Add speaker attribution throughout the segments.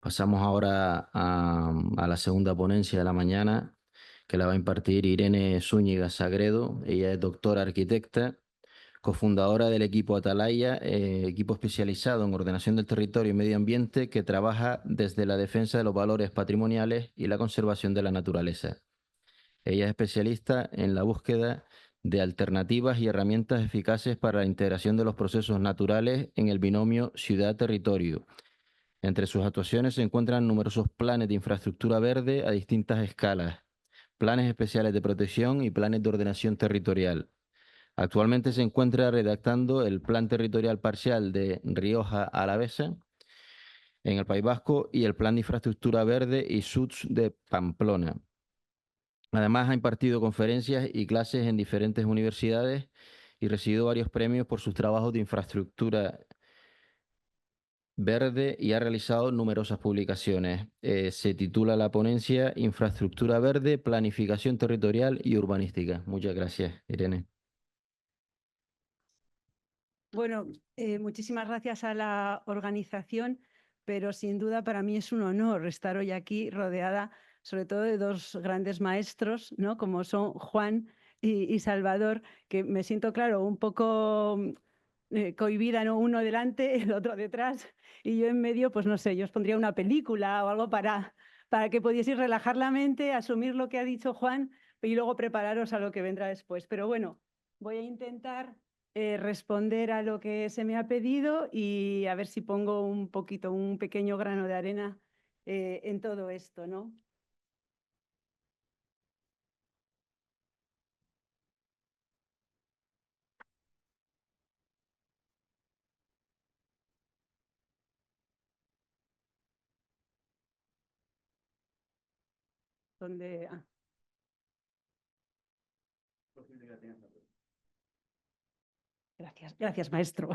Speaker 1: Pasamos ahora a la segunda ponencia de la mañana, que la va a impartir Irene Zúñiga Sagredo. Ella es doctora arquitecta, cofundadora del equipo Atalaya, equipo especializado en ordenación del territorio y medio ambiente que trabaja desde la defensa de los valores patrimoniales y la conservación de la naturaleza. Ella es especialista en la búsqueda de alternativas y herramientas eficaces para la integración de los procesos naturales en el binomio ciudad-territorio. Entre sus actuaciones se encuentran numerosos planes de infraestructura verde a distintas escalas, planes especiales de protección y planes de ordenación territorial. Actualmente se encuentra redactando el Plan Territorial Parcial de Rioja Alavesa en el País Vasco y el Plan de Infraestructura Verde y SUTS de Pamplona. Además, ha impartido conferencias y clases en diferentes universidades y recibido varios premios por sus trabajos de infraestructura verde y ha realizado numerosas publicaciones. Se titula la ponencia Infraestructura Verde, Planificación Territorial y Urbanística. Muchas gracias, Irene.
Speaker 2: Bueno, muchísimas gracias a la organización, pero sin duda para mí es un honor estar hoy aquí rodeada sobre todo de dos grandes maestros, ¿no? Como son Juan y Salvador, que me siento, claro, un poco cohibida, ¿no? Uno delante, el otro detrás, y yo en medio, pues no sé, yo os pondría una película o algo para que pudieseis relajar la mente, asumir lo que ha dicho Juan y luego prepararos a lo que vendrá después. Pero bueno, voy a intentar responder a lo que se me ha pedido y a ver si pongo un pequeño grano de arena en todo esto, ¿no? Donde, gracias, maestro.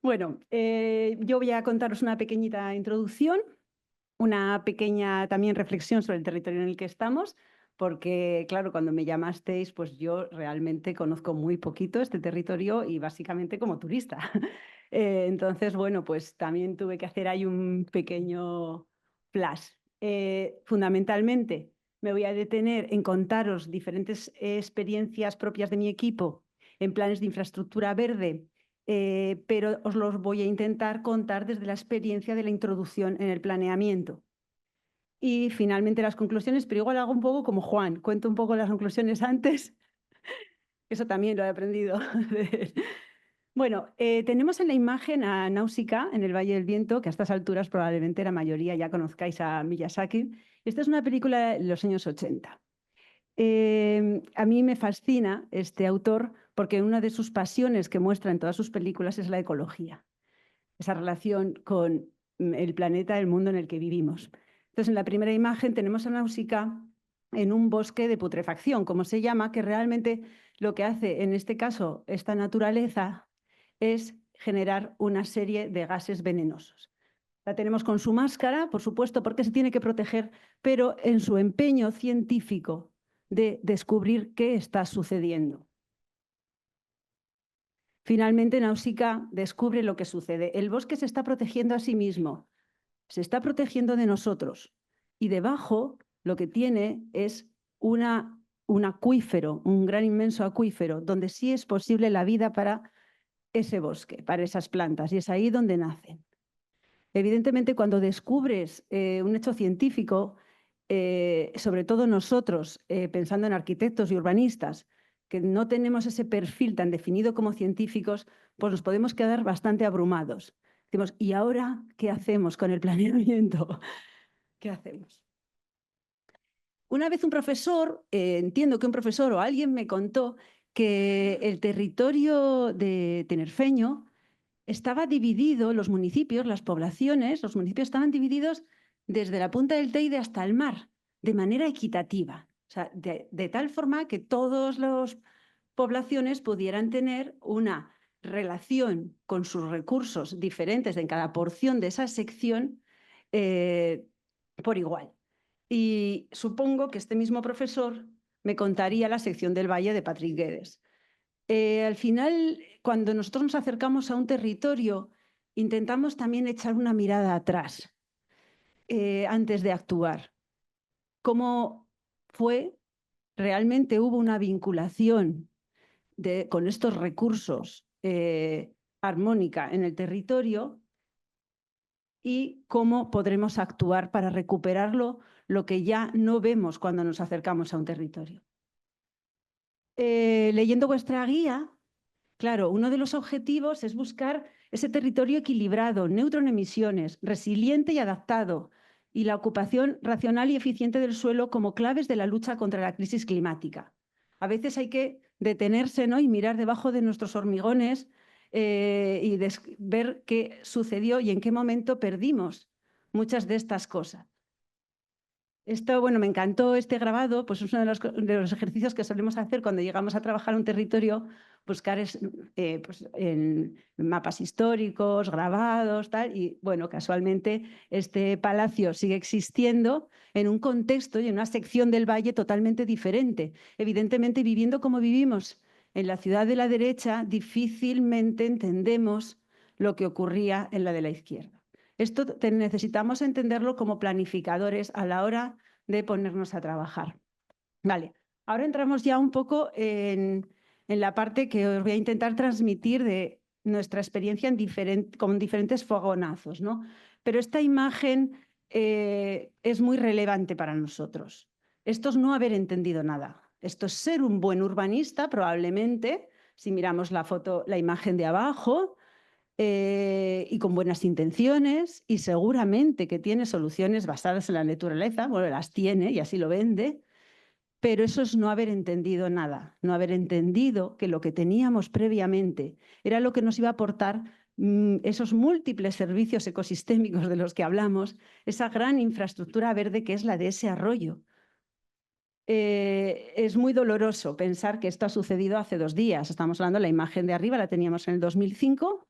Speaker 2: Bueno, yo voy a contaros una pequeñita introducción, una pequeña también reflexión sobre el territorio en el que estamos, porque, claro, cuando me llamasteis, pues yo realmente conozco muy poquito este territorio y básicamente como turista. Entonces, bueno, pues también tuve que hacer ahí un pequeño flash. Fundamentalmente, me voy a detener en contaros diferentes experiencias propias de mi equipo en planes de infraestructura verde, pero os los voy a intentar contar desde la experiencia de la introducción en el planeamiento. Y finalmente las conclusiones, pero igual hago un poco como Juan, cuento un poco las conclusiones antes. Eso también lo he aprendido. Bueno, tenemos en la imagen a Náusica en el Valle del Viento, que a estas alturas probablemente la mayoría ya conozcáis a Miyazaki. Esta es una película de los años 80. A mí me fascina este autor porque una de sus pasiones que muestra en todas sus películas es la ecología, esa relación con el planeta, el mundo en el que vivimos. Entonces, en la primera imagen tenemos a Náusica en un bosque de putrefacción, como se llama, que realmente lo que hace en este caso esta naturaleza es generar una serie de gases venenosos. La tenemos con su máscara, por supuesto, porque se tiene que proteger, pero en su empeño científico de descubrir qué está sucediendo. Finalmente, Náusica descubre lo que sucede. El bosque se está protegiendo a sí mismo, se está protegiendo de nosotros. Y debajo lo que tiene es un acuífero, un gran inmenso acuífero, donde sí es posible la vida para ese bosque, para esas plantas, y es ahí donde nacen. Evidentemente, cuando descubres un hecho científico, sobre todo nosotros, pensando en arquitectos y urbanistas, que no tenemos ese perfil tan definido como científicos, pues nos podemos quedar bastante abrumados. Decimos, ¿y ahora qué hacemos con el planeamiento? ¿Qué hacemos? Una vez un profesor, entiendo que un profesor o alguien me contó que el territorio de Tinerfeño estaba dividido, los municipios, las poblaciones, los municipios estaban divididos desde la punta del Teide hasta el mar, de manera equitativa. O sea, de tal forma que todas las poblaciones pudieran tener una relación con sus recursos diferentes en cada porción de esa sección por igual. Y supongo que este mismo profesor me contaría la sección del Valle de Patrick Guedes. Al final, cuando nosotros nos acercamos a un territorio, intentamos también echar una mirada atrás antes de actuar. ¿Cómo fue? ¿Realmente hubo una vinculación con estos recursos armónica en el territorio? ¿Y cómo podremos actuar para recuperarlo, lo que ya no vemos cuando nos acercamos a un territorio? Leyendo vuestra guía, claro, uno de los objetivos es buscar ese territorio equilibrado, neutro en emisiones, resiliente y adaptado, y la ocupación racional y eficiente del suelo como claves de la lucha contra la crisis climática. A veces hay que detenerse, ¿no?, y mirar debajo de nuestros hormigones y ver qué sucedió y en qué momento perdimos muchas de estas cosas. Esto, bueno, me encantó este grabado, pues es uno de los ejercicios que solemos hacer cuando llegamos a trabajar un territorio, buscar pues en mapas históricos, grabados, tal, y bueno, casualmente este palacio sigue existiendo en un contexto y en una sección del valle totalmente diferente. Evidentemente, viviendo como vivimos en la ciudad de la derecha, difícilmente entendemos lo que ocurría en la de la izquierda. Esto necesitamos entenderlo como planificadores a la hora de ponernos a trabajar. Vale, ahora entramos ya un poco en la parte que os voy a intentar transmitir de nuestra experiencia con diferentes fogonazos, ¿no? Pero esta imagen es muy relevante para nosotros. Esto es no haber entendido nada. Esto es ser un buen urbanista, probablemente, si miramos la foto, la imagen de abajo, y con buenas intenciones, y seguramente que tiene soluciones basadas en la naturaleza, bueno, las tiene y así lo vende, pero eso es no haber entendido nada, no haber entendido que lo que teníamos previamente era lo que nos iba a aportar esos múltiples servicios ecosistémicos de los que hablamos, esa gran infraestructura verde que es la de ese arroyo. Es muy doloroso pensar que esto ha sucedido hace 2 días. Estamos hablando de la imagen de arriba, la teníamos en el 2005.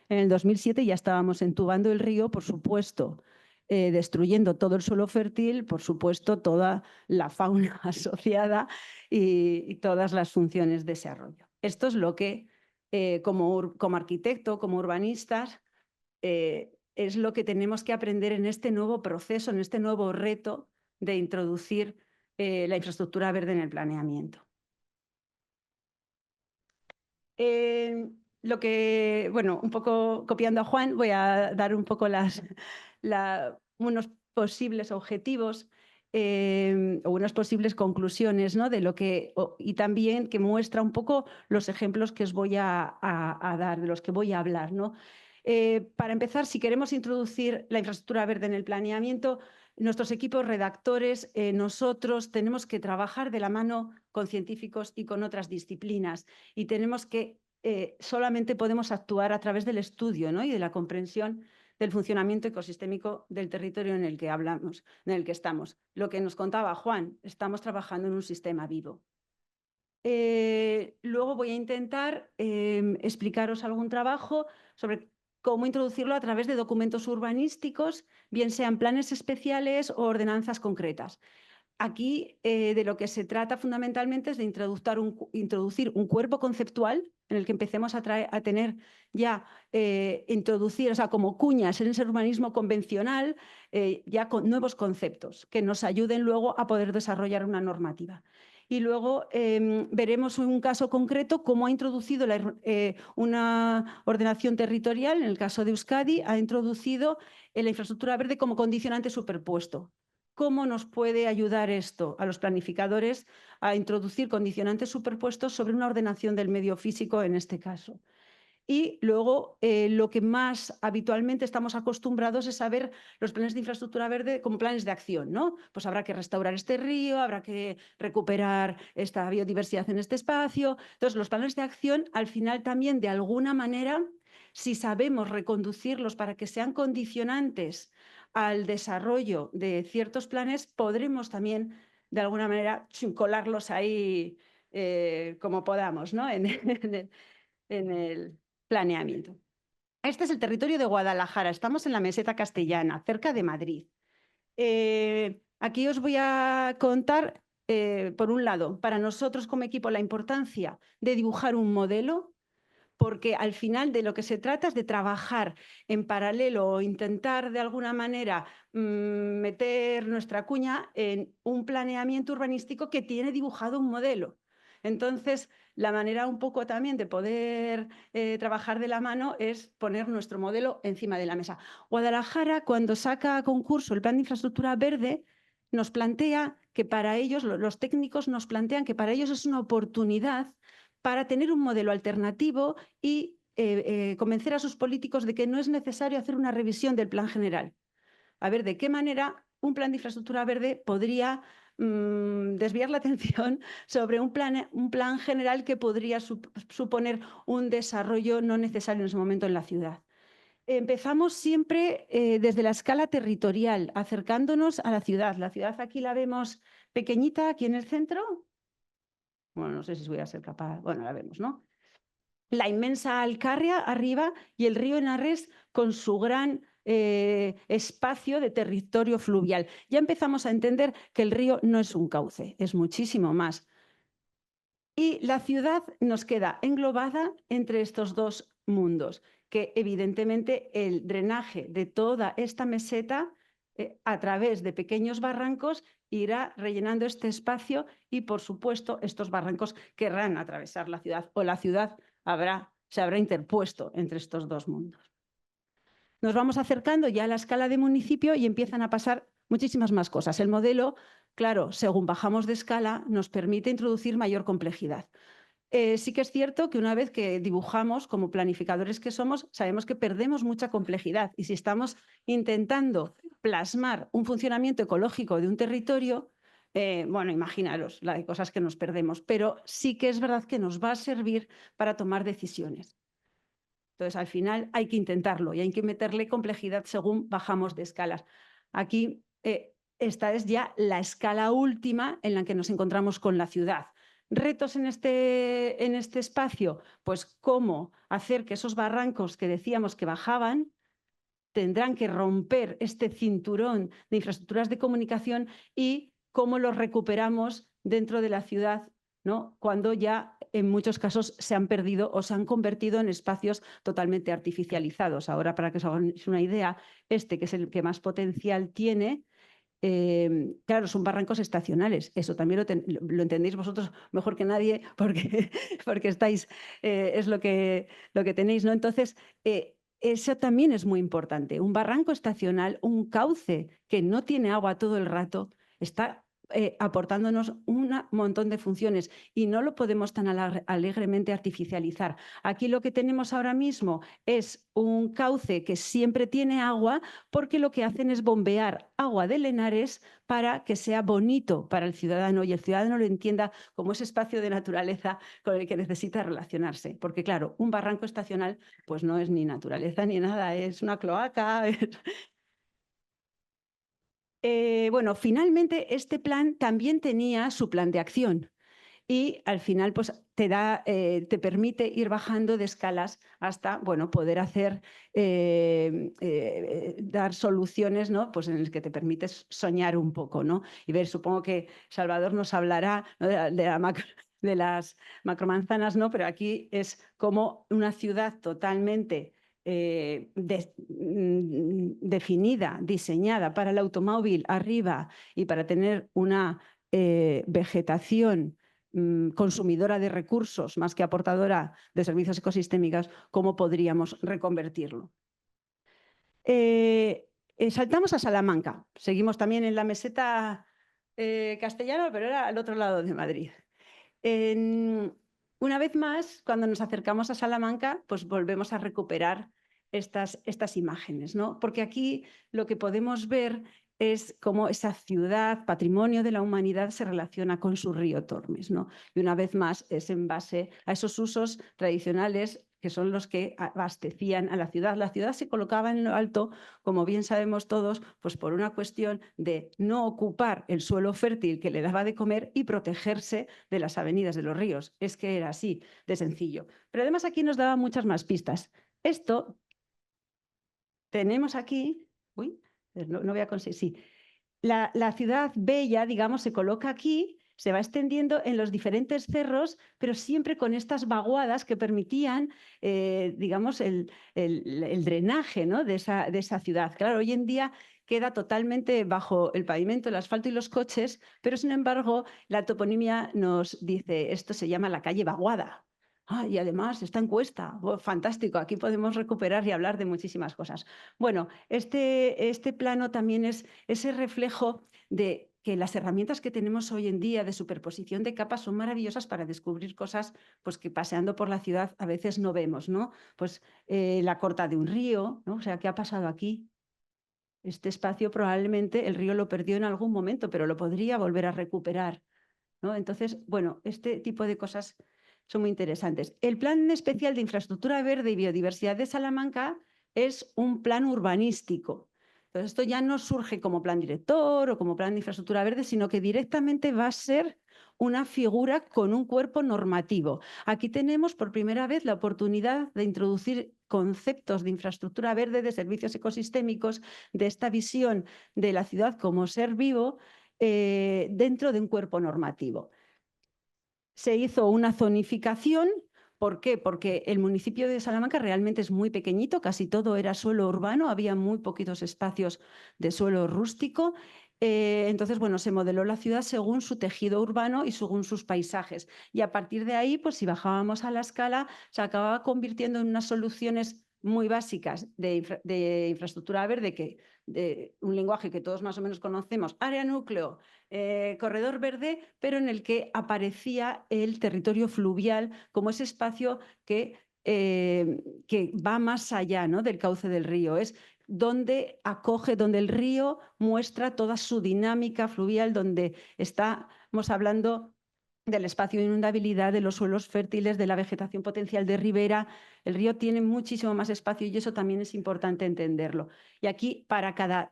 Speaker 2: En el 2007 ya estábamos entubando el río, por supuesto, destruyendo todo el suelo fértil, por supuesto, toda la fauna asociada y todas las funciones de ese arroyo. Esto es lo que, como arquitecto, como urbanistas, es lo que tenemos que aprender en este nuevo proceso, en este nuevo reto de introducir la infraestructura verde en el planeamiento. Lo que, bueno, un poco copiando a Juan, voy a dar un poco unos posibles objetivos o unas posibles conclusiones, ¿no?, de lo que, y también que muestra un poco los ejemplos que os voy a dar, de los que voy a hablar, ¿no? Para empezar, si queremos introducir la infraestructura verde en el planeamiento, nuestros equipos redactores, nosotros tenemos que trabajar de la mano con científicos y con otras disciplinas, y tenemos que solamente podemos actuar a través del estudio, ¿no?, y de la comprensión del funcionamiento ecosistémico del territorio en el que hablamos, en el que estamos. Lo que nos contaba Juan, estamos trabajando en un sistema vivo. Luego voy a intentar explicaros algún trabajo sobre cómo introducirlo a través de documentos urbanísticos, bien sean planes especiales o ordenanzas concretas. Aquí de lo que se trata fundamentalmente es de introducir un cuerpo conceptual en el que empecemos a tener ya, introducir, o sea, como cuñas en ese urbanismo convencional, ya con nuevos conceptos que nos ayuden luego a poder desarrollar una normativa. Y luego veremos en un caso concreto cómo ha introducido una ordenación territorial, en el caso de Euskadi, ha introducido la infraestructura verde como condicionante superpuesto. ¿Cómo nos puede ayudar esto a los planificadores a introducir condicionantes superpuestos sobre una ordenación del medio físico en este caso? Y luego lo que más habitualmente estamos acostumbrados es a ver los planes de infraestructura verde como planes de acción, ¿no? Pues habrá que restaurar este río, habrá que recuperar esta biodiversidad en este espacio. Entonces, los planes de acción, al final también, de alguna manera, si sabemos reconducirlos para que sean condicionantes al desarrollo de ciertos planes, podremos también, de alguna manera, colarlos ahí como podamos, ¿no?, en el planeamiento. Este es el territorio de Guadalajara. Estamos en la meseta castellana, cerca de Madrid. Aquí os voy a contar, por un lado, para nosotros como equipo, la importancia de dibujar un modelo, porque al final de lo que se trata es de trabajar en paralelo o intentar de alguna manera meter nuestra cuña en un planeamiento urbanístico que tiene dibujado un modelo. Entonces, la manera un poco también de poder trabajar de la mano es poner nuestro modelo encima de la mesa. Guadalajara, cuando saca a concurso el Plan de Infraestructura Verde, nos plantea que para ellos, los técnicos nos plantean que para ellos es una oportunidad para tener un modelo alternativo y convencer a sus políticos de que no es necesario hacer una revisión del plan general. A ver, ¿de qué manera un plan de infraestructura verde podría desviar la atención sobre un plan general que podría suponer un desarrollo no necesario en ese momento en la ciudad? Empezamos siempre desde la escala territorial, acercándonos a la ciudad. La ciudad aquí la vemos pequeñita, aquí en el centro. Bueno, no sé si voy a ser capaz. Bueno, la vemos, ¿no? La inmensa Alcarria arriba y el río Henares con su gran espacio de territorio fluvial. Ya empezamos a entender que el río no es un cauce, es muchísimo más. Y la ciudad nos queda englobada entre estos dos mundos, que evidentemente el drenaje de toda esta meseta a través de pequeños barrancos irá rellenando este espacio y, por supuesto, estos barrancos querrán atravesar la ciudad o la ciudad se habrá interpuesto entre estos dos mundos. Nos vamos acercando ya a la escala de municipio y empiezan a pasar muchísimas más cosas. El modelo, claro, según bajamos de escala, nos permite introducir mayor complejidad. Sí que es cierto que una vez que dibujamos, como planificadores que somos, sabemos que perdemos mucha complejidad y si estamos intentando plasmar un funcionamiento ecológico de un territorio, bueno, imaginaros la de cosas que nos perdemos, pero sí que es verdad que nos va a servir para tomar decisiones. Entonces, al final hay que intentarlo y hay que meterle complejidad según bajamos de escalas. Aquí, esta es ya la escala última en la que nos encontramos con la ciudad. Retos en este espacio, pues cómo hacer que esos barrancos que decíamos que bajaban tendrán que romper este cinturón de infraestructuras de comunicación y cómo los recuperamos dentro de la ciudad, ¿no? Cuando ya en muchos casos se han perdido o se han convertido en espacios totalmente artificializados. Ahora, para que os hagáis una idea, que es el que más potencial tiene, claro, son barrancos estacionales. Eso también lo entendéis vosotros mejor que nadie porque estáis, es lo que tenéis, ¿no? Entonces, eso también es muy importante. Un barranco estacional, un cauce que no tiene agua todo el rato, está aportándonos un montón de funciones y no lo podemos tan alegremente artificializar. Aquí lo que tenemos ahora mismo es un cauce que siempre tiene agua porque lo que hacen es bombear agua del Henares para que sea bonito para el ciudadano y el ciudadano lo entienda como ese espacio de naturaleza con el que necesita relacionarse. Porque claro, un barranco estacional pues no es ni naturaleza ni nada, es una cloaca. Bueno, finalmente este plan también tenía su plan de acción y al final pues te permite ir bajando de escalas hasta bueno, poder hacer, dar soluciones, ¿no? Pues en las que te permites soñar un poco, ¿no? Y ver, supongo que Salvador nos hablará, ¿no? de las macromanzanas, ¿no? Pero aquí es como una ciudad totalmente definida, diseñada para el automóvil arriba y para tener una vegetación consumidora de recursos más que aportadora de servicios ecosistémicos, ¿cómo podríamos reconvertirlo? Saltamos a Salamanca. Seguimos también en la meseta castellana, pero era al otro lado de Madrid. Una vez más, cuando nos acercamos a Salamanca, pues volvemos a recuperar estas imágenes, ¿no? Porque aquí lo que podemos ver es cómo esa ciudad, patrimonio de la humanidad, se relaciona con su río Tormes, ¿no? Y una vez más es en base a esos usos tradicionales que son los que abastecían a la ciudad. La ciudad se colocaba en lo alto, como bien sabemos todos, pues por una cuestión de no ocupar el suelo fértil que le daba de comer y protegerse de las avenidas de los ríos. Es que era así de sencillo. Pero además aquí nos daba muchas más pistas. Esto tenemos aquí, no voy a conseguir, sí. La ciudad bella, digamos, se coloca aquí se va extendiendo en los diferentes cerros, pero siempre con estas vaguadas que permitían, digamos, el drenaje, ¿no?, de esa ciudad. Claro, hoy en día queda totalmente bajo el pavimento, el asfalto y los coches, pero sin embargo la toponimia nos dice, esto se llama la calle Vaguada. Y además está en Cuesta. Fantástico, aquí podemos recuperar y hablar de muchísimas cosas. Bueno, este plano también es ese reflejo de que las herramientas que tenemos hoy en día de superposición de capas son maravillosas para descubrir cosas, pues, que paseando por la ciudad a veces no vemos, ¿no? Pues la corta de un río, ¿no? O sea, ¿qué ha pasado aquí? Este espacio probablemente el río lo perdió en algún momento, pero lo podría volver a recuperar, ¿no? Entonces, bueno, este tipo de cosas son muy interesantes. El Plan Especial de Infraestructura Verde y Biodiversidad de Salamanca es un plan urbanístico. Entonces, esto ya no surge como plan director o como plan de infraestructura verde, sino que directamente va a ser una figura con un cuerpo normativo. Aquí tenemos por primera vez la oportunidad de introducir conceptos de infraestructura verde, de servicios ecosistémicos, de esta visión de la ciudad como ser vivo dentro de un cuerpo normativo. Se hizo una zonificación. ¿Por qué? Porque el municipio de Salamanca realmente es muy pequeñito, casi todo era suelo urbano, había muy poquitos espacios de suelo rústico. Entonces, bueno, se modeló la ciudad según su tejido urbano y según sus paisajes. Y a partir de ahí, pues si bajábamos a la escala, se acababa convirtiendo en unas soluciones muy básicas de infraestructura verde, de un lenguaje que todos más o menos conocemos, área núcleo, corredor verde, pero en el que aparecía el territorio fluvial como ese espacio que va más allá, ¿no?, del cauce del río. Es donde acoge, donde el río muestra toda su dinámica fluvial, donde estamos hablando del espacio de inundabilidad, de los suelos fértiles, de la vegetación potencial de ribera. El río tiene muchísimo más espacio y eso también es importante entenderlo. Y aquí, para cada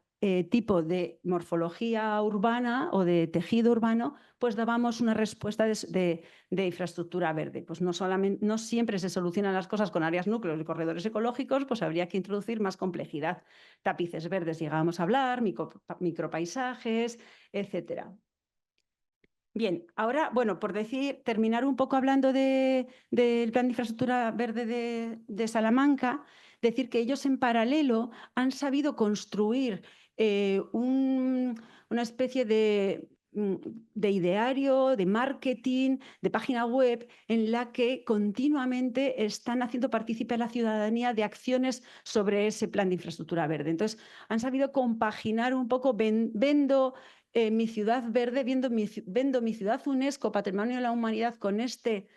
Speaker 2: tipo de morfología urbana o de tejido urbano, pues dábamos una respuesta de infraestructura verde. Pues no siempre se solucionan las cosas con áreas núcleos y corredores ecológicos, pues habría que introducir más complejidad. Tapices verdes llegábamos a hablar, micropaisajes, etcétera. Bien, ahora, bueno, por terminar un poco hablando del Plan de Infraestructura Verde de Salamanca, decir que ellos en paralelo han sabido construir una especie de ideario, de marketing, de página web, en la que continuamente están haciendo partícipe a la ciudadanía de acciones sobre ese plan de infraestructura verde. Entonces, han sabido compaginar un poco, vendo mi ciudad verde, vendo mi ciudad UNESCO, Patrimonio de la Humanidad, con este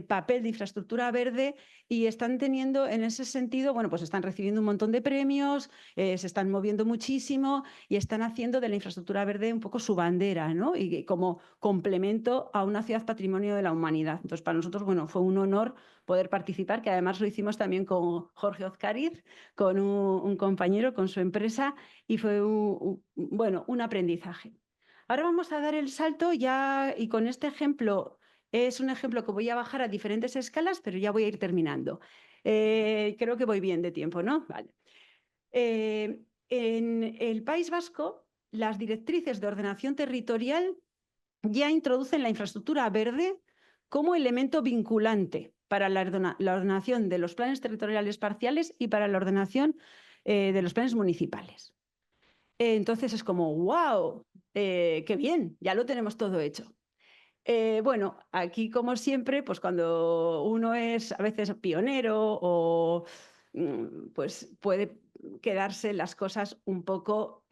Speaker 2: papel de infraestructura verde, y están teniendo en ese sentido, bueno, pues están recibiendo un montón de premios, se están moviendo muchísimo y están haciendo de la infraestructura verde un poco su bandera, ¿no? Y como complemento a una ciudad patrimonio de la humanidad. Entonces, para nosotros, bueno, fue un honor poder participar, que además lo hicimos también con Jorge Ozcariz, con un compañero, con su empresa, y fue bueno, un aprendizaje. Ahora vamos a dar el salto ya, y con este ejemplo, es un ejemplo que voy a bajar a diferentes escalas, pero ya voy a ir terminando. Creo que voy bien de tiempo, ¿no? Vale. En el País Vasco, las directrices de ordenación territorial ya introducen la infraestructura verde como elemento vinculante para la ordenación de los planes territoriales parciales y para la ordenación de los planes municipales. Entonces es como, wow, qué bien, ya lo tenemos todo hecho. Bueno, aquí como siempre, pues cuando uno es a veces pionero o pues puede quedarse las cosas un poco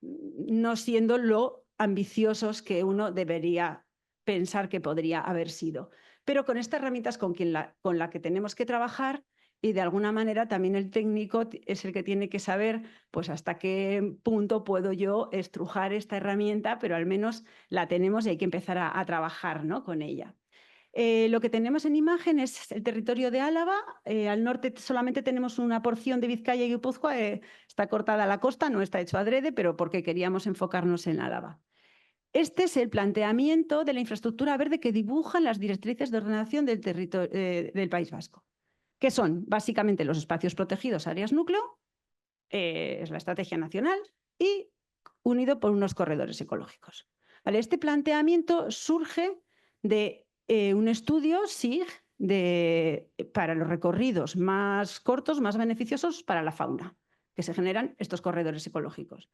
Speaker 2: no siendo lo ambiciosos que uno debería pensar que podría haber sido. Pero con estas herramientas con la que tenemos que trabajar, y de alguna manera también el técnico es el que tiene que saber pues hasta qué punto puedo yo estrujar esta herramienta, pero al menos la tenemos y hay que empezar a trabajar, ¿no?, con ella. Lo que tenemos en imagen es el territorio de Álava. Al norte solamente tenemos una porción de Vizcaya y Guipúzcoa. Está cortada la costa, no está hecho adrede, pero porque queríamos enfocarnos en Álava. Este es el planteamiento de la infraestructura verde que dibujan las directrices de ordenación del territorio del País Vasco, que son básicamente los espacios protegidos, áreas núcleo, es la estrategia nacional, y unido por unos corredores ecológicos. Vale, este planteamiento surge de un estudio SIG para los recorridos más cortos, más beneficiosos para la fauna, que se generan estos corredores ecológicos.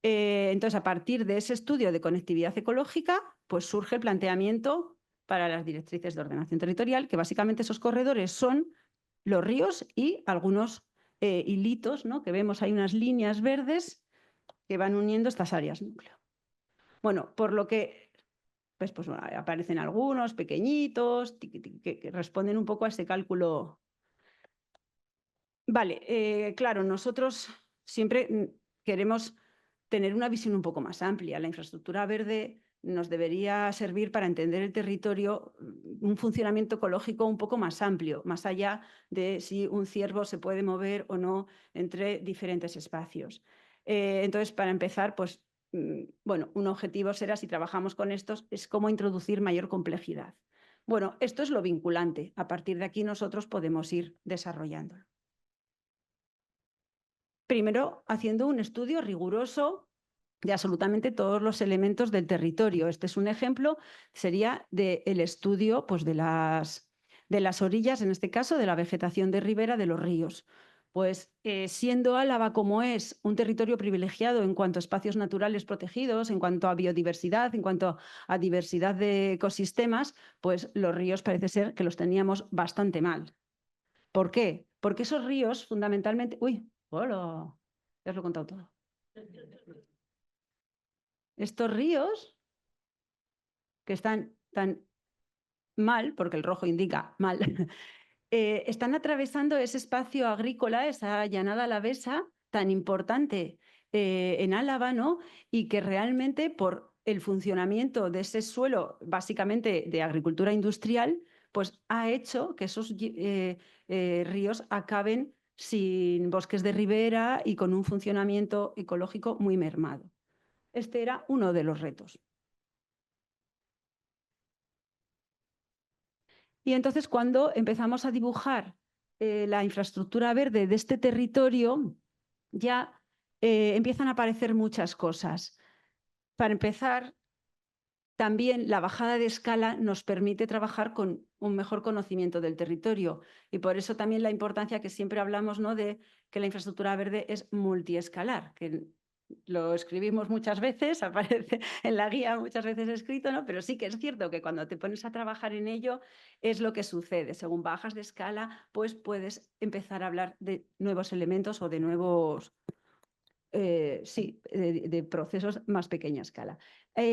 Speaker 2: Entonces, a partir de ese estudio de conectividad ecológica, pues surge el planteamiento para las directrices de ordenación territorial, que básicamente esos corredores son los ríos y algunos hilitos, ¿no? Que vemos, hay unas líneas verdes que van uniendo estas áreas núcleo. Bueno, por lo que pues bueno, aparecen algunos pequeñitos que responden un poco a ese cálculo. Vale, claro, nosotros siempre queremos tener una visión un poco más amplia. La infraestructura verde nos debería servir para entender el territorio, un funcionamiento ecológico un poco más amplio, más allá de si un ciervo se puede mover o no entre diferentes espacios. Entonces, para empezar, pues, bueno, un objetivo será, si trabajamos con estos, es cómo introducir mayor complejidad. Bueno, esto es lo vinculante. A partir de aquí nosotros podemos ir desarrollándolo. Primero, haciendo un estudio riguroso de absolutamente todos los elementos del territorio. Este es un ejemplo, sería del estudio pues, de las orillas, en este caso de la vegetación de ribera de los ríos. Pues siendo Álava como es un territorio privilegiado en cuanto a espacios naturales protegidos, en cuanto a biodiversidad, en cuanto a diversidad de ecosistemas, pues los ríos parece ser que los teníamos bastante mal. ¿Por qué? Porque esos ríos fundamentalmente... ¡Uy! ¡Hola! Ya os lo he contado todo. Estos ríos que están tan mal, porque el rojo indica mal, están atravesando ese espacio agrícola, esa llanada alavesa tan importante en Álava, ¿no? Y que realmente por el funcionamiento de ese suelo, básicamente de agricultura industrial, pues ha hecho que esos ríos acaben sin bosques de ribera y con un funcionamiento ecológico muy mermado. Este era uno de los retos. Y entonces, cuando empezamos a dibujar la infraestructura verde de este territorio, ya empiezan a aparecer muchas cosas. Para empezar, también la bajada de escala nos permite trabajar con un mejor conocimiento del territorio, y por eso también la importancia que siempre hablamos, ¿no?, de que la infraestructura verde es multiescalar, que lo escribimos muchas veces, aparece en la guía muchas veces escrito, ¿no? Pero sí que es cierto que cuando te pones a trabajar en ello es lo que sucede. Según bajas de escala, pues puedes empezar a hablar de nuevos elementos o de nuevos, de procesos más pequeña escala.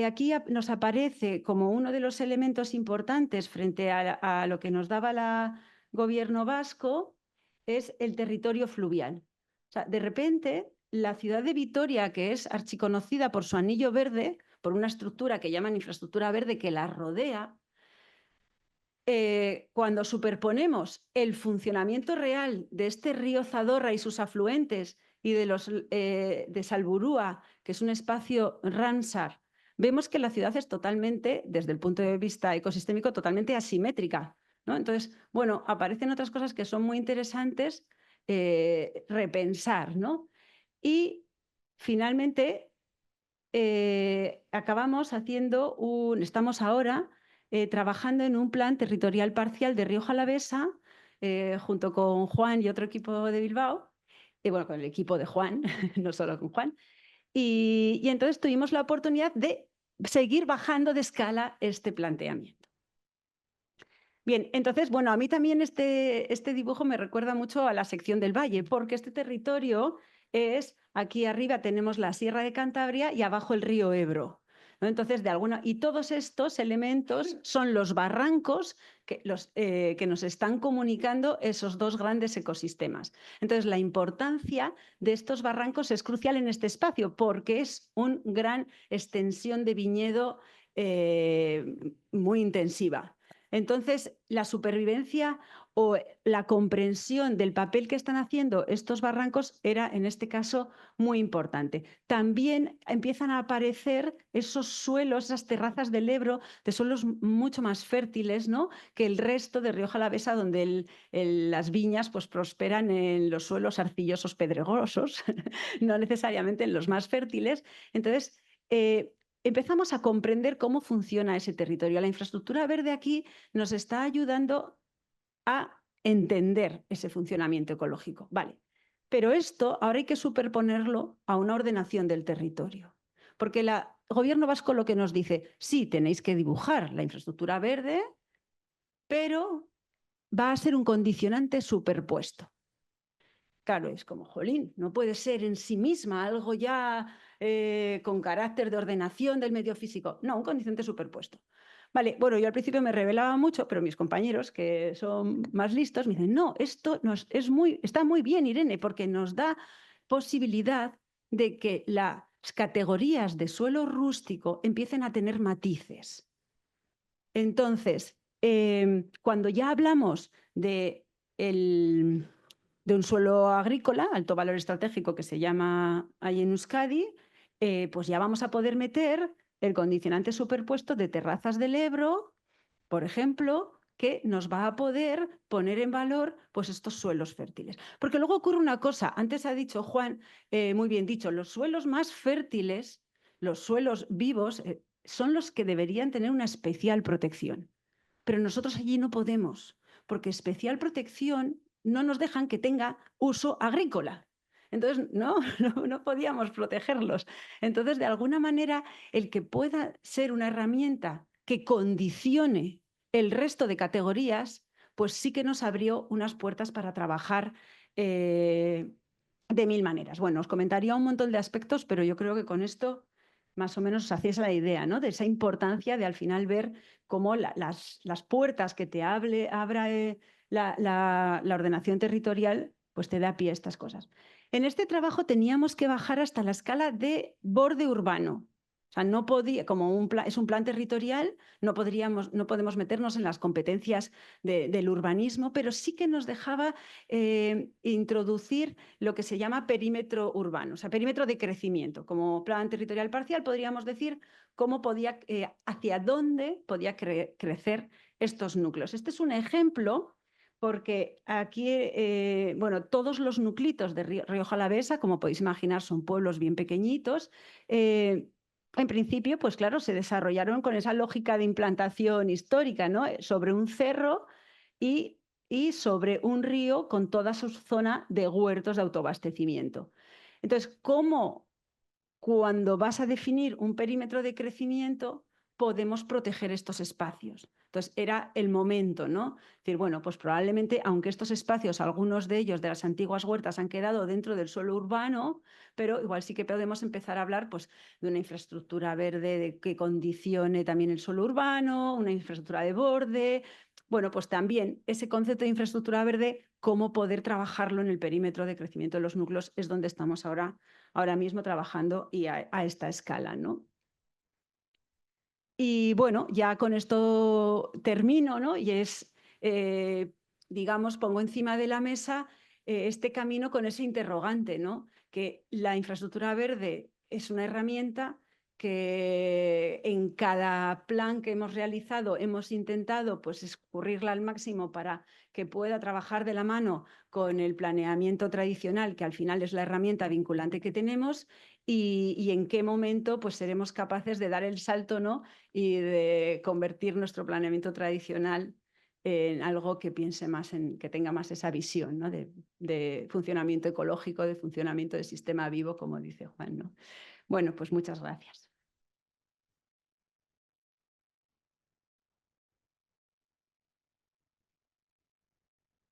Speaker 2: Aquí nos aparece como uno de los elementos importantes frente a lo que nos daba el gobierno vasco, es el territorio fluvial. O sea, de repente, la ciudad de Vitoria, que es archiconocida por su anillo verde, por una estructura que llaman infraestructura verde que la rodea, cuando superponemos el funcionamiento real de este río Zadorra y sus afluentes y de Salburúa, que es un espacio Ramsar, vemos que la ciudad es totalmente, desde el punto de vista ecosistémico, totalmente asimétrica, ¿no? Entonces, bueno, aparecen otras cosas que son muy interesantes repensar, ¿no? Y finalmente estamos ahora trabajando en un plan territorial parcial de Rioja Alavesa, junto con Juan y otro equipo de Bilbao, y bueno, con el equipo de Juan, no solo con Juan, y entonces tuvimos la oportunidad de seguir bajando de escala este planteamiento. Bien, entonces, bueno, a mí también este dibujo me recuerda mucho a la sección del Valle, porque este territorio es, aquí arriba tenemos la Sierra de Cantabria y abajo el río Ebro, ¿no? Entonces, y todos estos elementos son los barrancos que nos están comunicando esos dos grandes ecosistemas. Entonces, la importancia de estos barrancos es crucial en este espacio, porque es una gran extensión de viñedo muy intensiva. Entonces, la supervivencia o la comprensión del papel que están haciendo estos barrancos era, en este caso, muy importante. También empiezan a aparecer esos suelos, esas terrazas del Ebro, de suelos mucho más fértiles, ¿no?, que el resto de Rioja Alavesa, donde las viñas pues, prosperan en los suelos arcillosos pedregosos, no necesariamente en los más fértiles. Entonces, empezamos a comprender cómo funciona ese territorio. La infraestructura verde aquí nos está ayudando a entender ese funcionamiento ecológico. Vale, pero esto ahora hay que superponerlo a una ordenación del territorio. Porque el gobierno vasco lo que nos dice, sí, tenéis que dibujar la infraestructura verde, pero va a ser un condicionante superpuesto. Claro, es como, jolín, no puede ser en sí misma algo ya con carácter de ordenación del medio físico. No, un condicionante superpuesto. Vale, bueno, yo al principio me rebelaba mucho, pero mis compañeros, que son más listos, me dicen, no, esto está muy bien, Irene, porque nos da posibilidad de que las categorías de suelo rústico empiecen a tener matices. Entonces, cuando ya hablamos de un suelo agrícola, alto valor estratégico, que se llama ahí en Euskadi, pues ya vamos a poder meter el condicionante superpuesto de terrazas del Ebro, por ejemplo, que nos va a poder poner en valor pues, estos suelos fértiles. Porque luego ocurre una cosa, antes ha dicho Juan, muy bien dicho, los suelos más fértiles, los suelos vivos, son los que deberían tener una especial protección. Pero nosotros allí no podemos, porque especial protección no nos dejan que tenga uso agrícola. Entonces, no podíamos protegerlos. Entonces, de alguna manera, el que pueda ser una herramienta que condicione el resto de categorías, pues sí que nos abrió unas puertas para trabajar de mil maneras. Bueno, os comentaría un montón de aspectos, pero yo creo que con esto más o menos os hacéis la idea, ¿no? De esa importancia de al final ver cómo las puertas que te abra la ordenación territorial, pues te da pie a estas cosas. En este trabajo teníamos que bajar hasta la escala de borde urbano. O sea, no podía, como es un plan territorial, no podemos meternos en las competencias del urbanismo, pero sí que nos dejaba introducir lo que se llama perímetro urbano, o sea, perímetro de crecimiento. Como plan territorial parcial podríamos decir cómo podía, hacia dónde podía crecer estos núcleos. Este es un ejemplo porque aquí, bueno, todos los nuclitos de Rioja Alavesa, como podéis imaginar, son pueblos bien pequeñitos. En principio, pues claro, se desarrollaron con esa lógica de implantación histórica, ¿no? Sobre un cerro y sobre un río con toda su zona de huertos de autoabastecimiento. Entonces, ¿cómo cuando vas a definir un perímetro de crecimiento podemos proteger estos espacios? Entonces, era el momento, ¿no? Es decir, bueno, pues probablemente, aunque estos espacios, algunos de ellos de las antiguas huertas han quedado dentro del suelo urbano, pero igual sí que podemos empezar a hablar pues, de una infraestructura verde que condicione también el suelo urbano, una infraestructura de borde. Bueno, pues también ese concepto de infraestructura verde, cómo poder trabajarlo en el perímetro de crecimiento de los núcleos, es donde estamos ahora mismo trabajando y a esta escala, ¿no? Y bueno, ya con esto termino, ¿no? Y es, digamos, pongo encima de la mesa este camino con ese interrogante, ¿no? Que la infraestructura verde es una herramienta que en cada plan que hemos realizado hemos intentado pues escurrirla al máximo para que pueda trabajar de la mano con el planeamiento tradicional, que al final es la herramienta vinculante que tenemos, y en qué momento pues seremos capaces de dar el salto, ¿no? Y de convertir nuestro planeamiento tradicional en algo que piense más que tenga más esa visión, ¿no? de funcionamiento ecológico, de funcionamiento del sistema vivo, como dice Juan, ¿no? Bueno, pues muchas gracias.